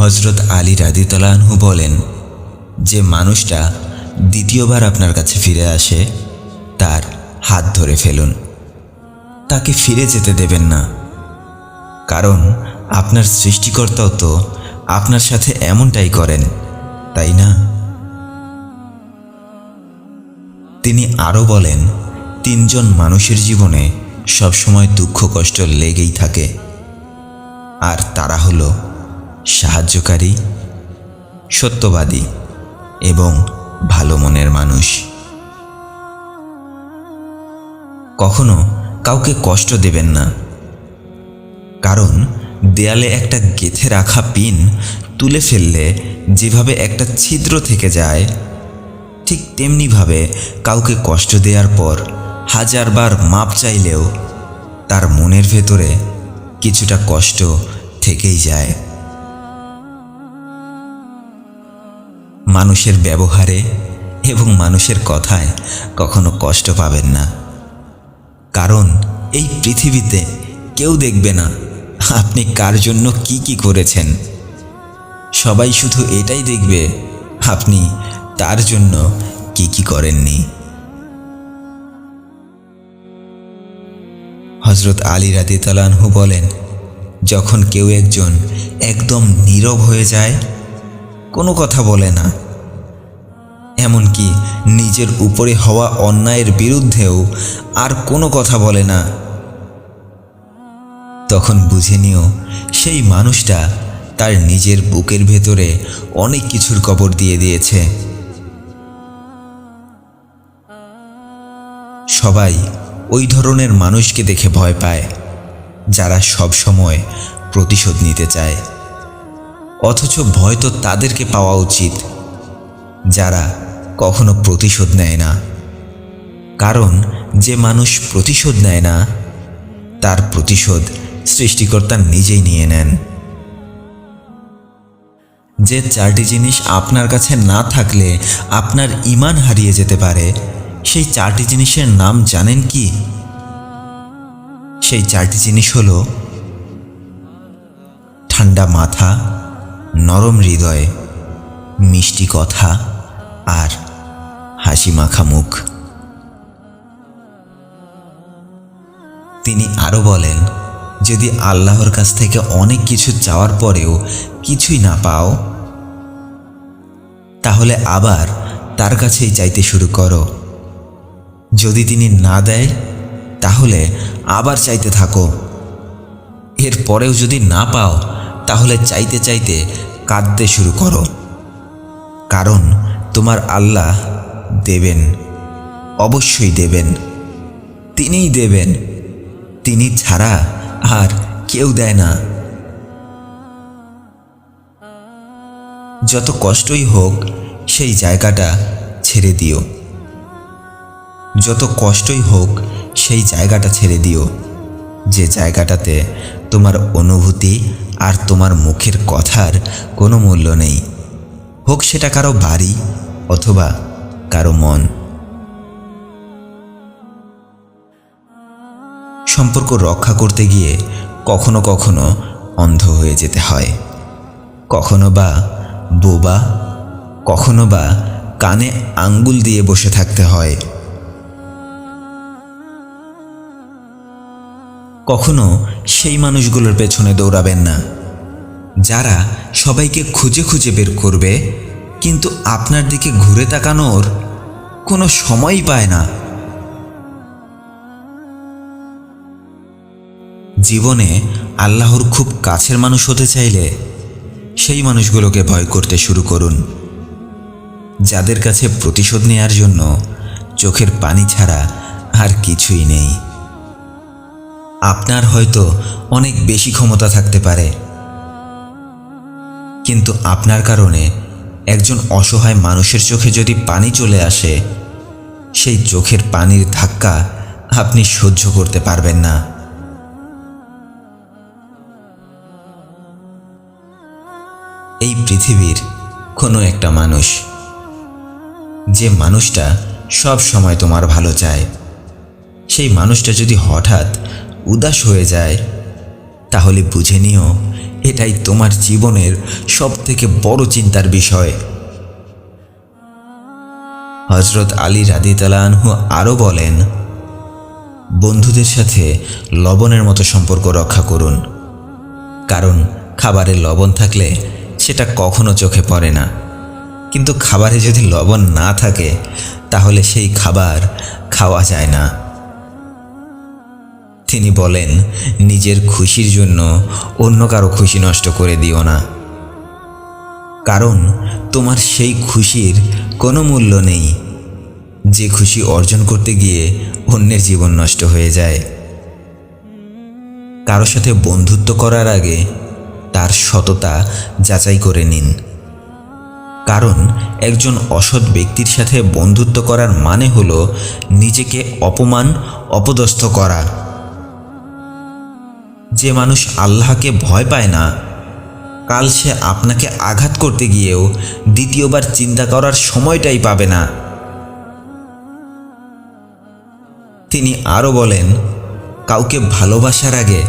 হযরত আলী রাদিয়াল্লাহু আনহু বলেন, যে মানুষটা দ্বিতীয়বার আপনার কাছে ফিরে আসে তার হাত ধরে ফেলুন, তাকে ফিরে যেতে দেবেন না। কারণ আপনার সৃষ্টিকর্তাও তো আপনার সাথে এমনটাই করেন, তাই না? তিনি আরও বলেন, তিনজন মানুষের জীবনে সবসময় দুঃখ কষ্ট লেগেই থাকে, আর তারা হলো সাহায্যকারী, সত্যবাদী এবং ভালো মনের মানুষ। কখনো কাউকে কষ্ট দেবেন না, কারণ দেয়ালে একটা গেঁথে রাখা পিন তুলে ফেললে যেভাবে একটা ছিদ্র থেকে যায়, ঠিক তেমনিভাবে কাউকে কষ্ট দেওয়ার পর হাজারবার মাপ চাইলেও তার মনের ভেতরে কিছুটা কষ্ট থেকেই যায়। মানুষের ব্যবহারে এবং মানুষের কথায় কখনো কষ্ট পাবেন না, কারণ এই পৃথিবীতে কেউ দেখবে না আপনি কার জন্য কি কি করেছেন। সবাই শুধু এটাই দেখবে আপনি তার জন্য কি কি করেননি। হযরত আলী রাদিয়াল্লাহু আনহু বলেন, যখন কেউ একজন একদম নীরব হয়ে যায়, কোনো কথা বলে না, এমনকি নিজের উপরে হওয়া অন্যায়ের বিরুদ্ধেও আর কোনো কথা বলে না, তখন বুঝে নিও সেই মানুষটা তার নিজের বুকের ভেতরে অনেক কিছুর কবর দিয়ে দিয়েছে। সবাই ওই ধরনের মানুষকে দেখে ভয় পায় যারা সব সময় প্রতিশোধ নিতে চায়, অথচ ভয় তো তাদেরকে পাওয়া উচিত যারা কখনো প্রতিশোধ নেয় না। কারণ যে মানুষ প্রতিশোধ নেয় না, তার প্রতিশোধ সৃষ্টিকর্তা নিজেই নিয়ে নেন। যে চারটি জিনিস আপনার কাছে না থাকলে আপনার ঈমান হারিয়ে যেতে পারে, সেই চারটি জিনিসের নাম জানেন কি? সেই চারটি জিনিস হলো ঠান্ডা মাথা, নরম হৃদয়, মিষ্টি কথা আর হাসি মাখা মুখ। তিনি আরও বলেন, যদি আল্লাহর কাছ থেকে অনেক কিছু চাওয়ার পরেও কিছুই না পাও, তাহলে আবার তার কাছেই চাইতে শুরু করো। যদি তিনি না দেয়, তাহলে আবার চাইতে থাকো। এর পরেও যদি না পাও, তাহলে চাইতে চাইতে কাঁদতে শুরু করো। কারণ তোমার আল্লাহ দেবেন, অবশ্যই দেবেন, তিনিই দেবেন, তিনি ছাড়া আর কেউ দেয় না। যত কষ্টই হোক সেই জায়গাটা ছেড়ে দিও, যত কষ্টই হোক সেই জায়গাটা ছেড়ে দিও, যে জায়গাটাতে তোমার অনুভূতি আর তোমার মুখের কথার কোনো মূল্য নেই, হোক সেটা কারো বাড়ি অথবা কারো মন। সম্পর্ক রক্ষা করতে গিয়ে কখনো কখনো অন্ধ হয়ে যেতে হয়, কখনো বা বোবা, কখনো বা কানে আঙ্গুল দিয়ে বসে থাকতে হয়। কখনো সেই মানুষগুলোর পেছনে দৌড়াবেন না যারা সবাইকে খুঁজে খুঁজে বের করবে, কিন্তু আপনার দিকে ঘুরে তাকানোর কোনো সময়ই পায় না। জীবনে আল্লাহর খুব কাছের মানুষ হতে চাইলে সেই মানুষগুলোকে ভয় করতে শুরু করুন, যাদের কাছে প্রতিশোধ নেয়ার জন্য চোখের পানি ছাড়া আর কিছুই নেই। আপনার হয়তো অনেক বেশি ক্ষমতা থাকতে পারে, কিন্তু আপনার কারণে একজন অসহায় মানুষের চোখে যদি পানি চলে আসে, সেই চোখের পানির ধাক্কা আপনি সহ্য করতে পারবেন না। এই পৃথিবীর কোনো একটা মানুষ, যে মানুষটা সব সময় তোমার ভালো চায়, সেই মানুষটা যদি হঠাৎ উদাস হয়ে যায়, তাহলে বুঝে নিও এটাই তোমার জীবনের সবথেকে বড় চিন্তার বিষয়। হযরত আলী রাদিয়াল্লাহু আনহু আরও বলেন, বন্ধুদের সাথে লবণের মতো সম্পর্ক রক্ষা করুন, কারণ খাবারে লবণ থাকলে সেটা কখনো চোখে পড়ে না, কিন্তু খাবারে যদি লবণ না থাকে তাহলে সেই খাবার খাওয়া যায় না। তিনি বলেন, নিজের খুশির জন্য অন্য কারো খুশি নষ্ট করে দিও না, কারণ তোমার সেই খুশির কোনো মূল্য নেই যে খুশি অর্জন করতে গিয়ে অন্যের জীবন নষ্ট হয়ে যায়। কারো সাথে বন্ধুত্ব করার আগে তার সততা যাচাই করে নিন, কারণ একজন অসৎ ব্যক্তির সাথে বন্ধুত্ব করার মানে হলো নিজেকে অপদস্থ করা। যে মানুষ আল্লাহকে ভয় পায় না, কাল সে আপনাকে আঘাত করতে গিয়েও দ্বিতীয়বার চিন্তা করার সময়টাই পাবে না। তিনি আরও বলেন, কাউকে ভালোবাসার আগে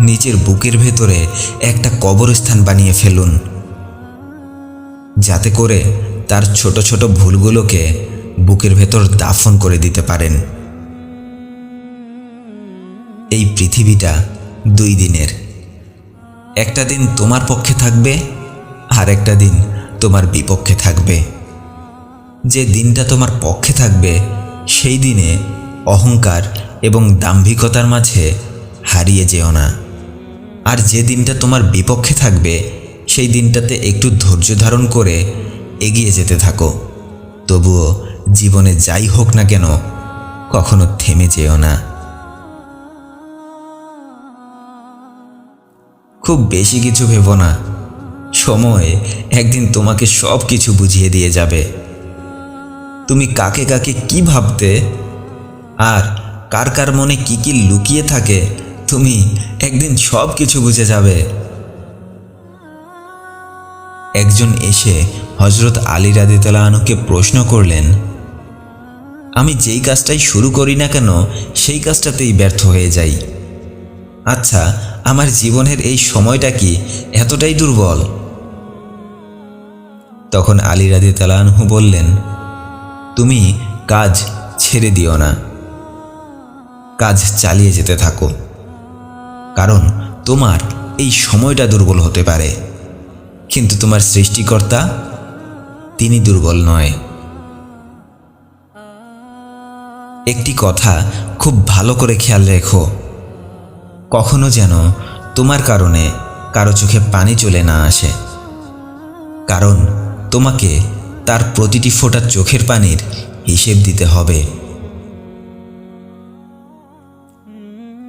নিজের বুকের ভেতরে একটা কবরস্থান বানিয়ে ফেলুন, যাতে করে তার ছোট ছোট ভুলগুলোকে বুকের ভেতর দাফন করে দিতে পারেন। এই পৃথিবীটা 2 দিনের, একটা দিন তোমার পক্ষে থাকবে আর একটা দিন তোমার বিপক্ষে থাকবে। যে দিনটা তোমার পক্ষে থাকবে সেই দিনে অহংকার এবং দাম্ভিকতার মাঝে হারিয়ে যেও না, আর যে দিনটা তোমার বিপক্ষে থাকবে সেই দিনটাতে একটু ধৈর্য ধারণ করে এগিয়ে যেতে থাকো। তবুও জীবনে যাই হোক না কেন কখনো থেমে যেও না। খুব বেশি কিছু ভেবো না, সময় একদিন তোমাকে সব কিছু বুঝিয়ে দিয়ে যাবে। তুমি কাকে কাকে কি ভাবতে আর কার কার মনে কি কি লুকিয়ে থাকে তুমি একদিন সব কিছু বুঝে যাবে। একজন এসে হযরত আলী রাদিয়াল্লাহু আনহুকে প্রশ্ন করলেন, আমি যেই কাজটাই শুরু করি না কেন সেই কাজটাতেই ব্যর্থ হয়ে যাই। আচ্ছা, আমার জীবনের এই সময়টা কি এতটাই দুর্বল? তখন আলী রাদিয়াল্লাহু আনহু বললেন, তুমি কাজ ছেড়ে দিও না, কাজ চালিয়ে যেতে থাকো, কারণ তোমার এই সময়টা দুর্বল হতে পারে, কিন্তু তোমার সৃষ্টিকর্তা তিনি দুর্বল নয়। একটি কথা খুব ভালো করে খেয়াল রেখো, কখনো যেন তোমার কারণে কারো চোখে পানি চলে না আসে, কারণ তোমাকে তার প্রতিটি ফোঁটা চোখের পানির হিসেব দিতে হবে।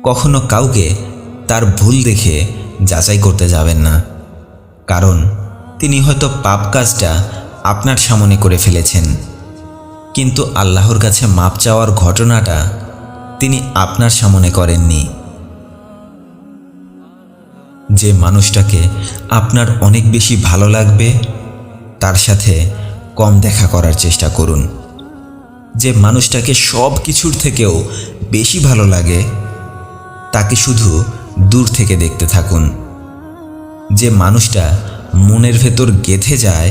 কখনো কাউকে তার ভুল দেখে যাচাই করতে যাবেন না, কারণ তিনি হয়তো পাপ কাজটা আপনার সামনে করে ফেলেছেন, কিন্তু আল্লাহর কাছে মাপ চাওয়ার ঘটনাটা তিনি আপনার সামনে করেননি। যে মানুষটাকে আপনার অনেক বেশি ভালো লাগবে তার সাথে কম দেখা করার চেষ্টা করুন। যে মানুষটাকে সব কিছুর থেকেও বেশি ভালো লাগে তাকে শুধু দূর থেকে দেখতে থাকুন। যে মানুষটা মনের ভেতর গেঁথে যায়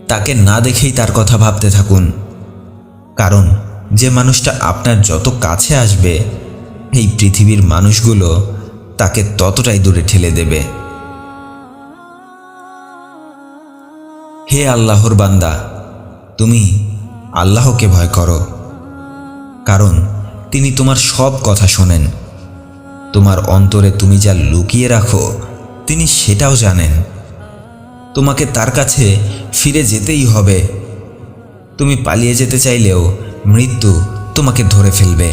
তাকে না দেখেই তার কথা ভাবতে থাকুন, কারণ যে মানুষটা আপনার যত কাছে আসবে এই পৃথিবীর মানুষগুলো তাকে ততটাই দূরে ঠেলে দেবে। হে আল্লাহর বান্দা, তুমি আল্লাহকে ভয় করো, কারণ তিনি তোমার সব কথা শোনেন। তোমার অন্তরে তুমি যা লুকিয়ে রাখো তিনি সেটাও জানেন। তোমাকে তার কাছে ফিরে যেতেই হবে। তুমি পালিয়ে যেতে চাইলেও মৃত্যু তোমাকে ধরে ফেলবে।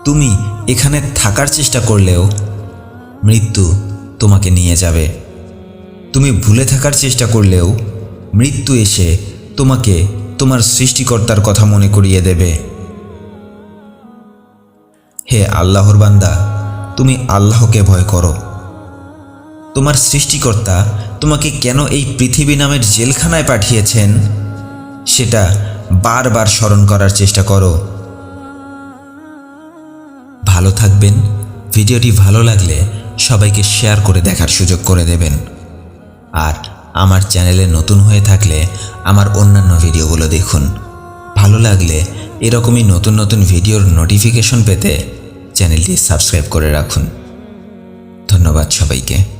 তুমি এখানে থাকার চেষ্টা করলেও মৃত্যু তোমাকে নিয়ে যাবে। তুমি ভুলে থাকার চেষ্টা করলেও মৃত্যু এসে তোমাকে তোমার সৃষ্টিকর্তার কথা মনে করিয়ে দেবে। হে আল্লাহর বান্দা, তুমি আল্লাহকে ভয় করো। তোমার সৃষ্টিকর্তা তোমাকে কেন এই পৃথিবী নামের জেলখানায় পাঠিয়েছেন সেটা বারবার স্মরণ করার চেষ্টা করো। ভালো থাকবেন। ভিডিওটি ভালো লাগলে সবাইকে শেয়ার করে দেখার সুযোগ করে দেবেন। আর আমার চ্যানেলে নতুন হয়ে থাকলে আমার অন্যান্য ভিডিওগুলো দেখুন। ভালো লাগলে এরকমই নতুন নতুন ভিডিওর নোটিফিকেশন পেতে চ্যানেলটি সাবস্ক্রাইব করে রাখুন। ধন্যবাদ সবাইকে।